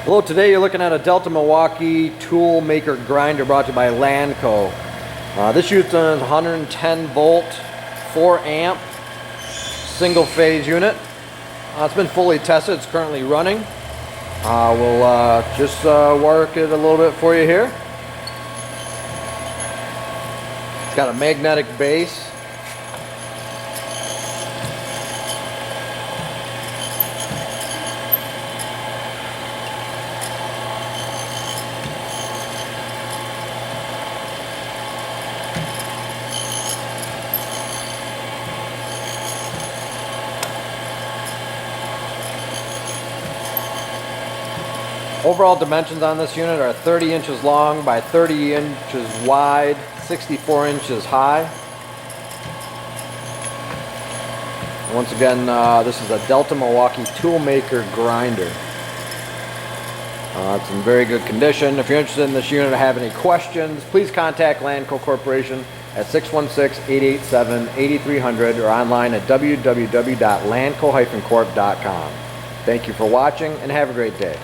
Hello, today you're looking at a Delta Milwaukee tool maker grinder brought to you by Lanco. This unit's a 110 volt, 4 amp, single phase unit. It's been fully tested, it's currently running. We'll just work it a little bit for you here. It's got a magnetic base. Overall dimensions on this unit are 30 inches long by 30 inches wide, 64 inches high. Once again, this is a Delta Milwaukee toolmaker grinder. It's in very good condition. If you're interested in this unit or have any questions, please contact Lanco Corporation at 616-887-8300 or online at www.lanco-corp.com. Thank you for watching and have a great day.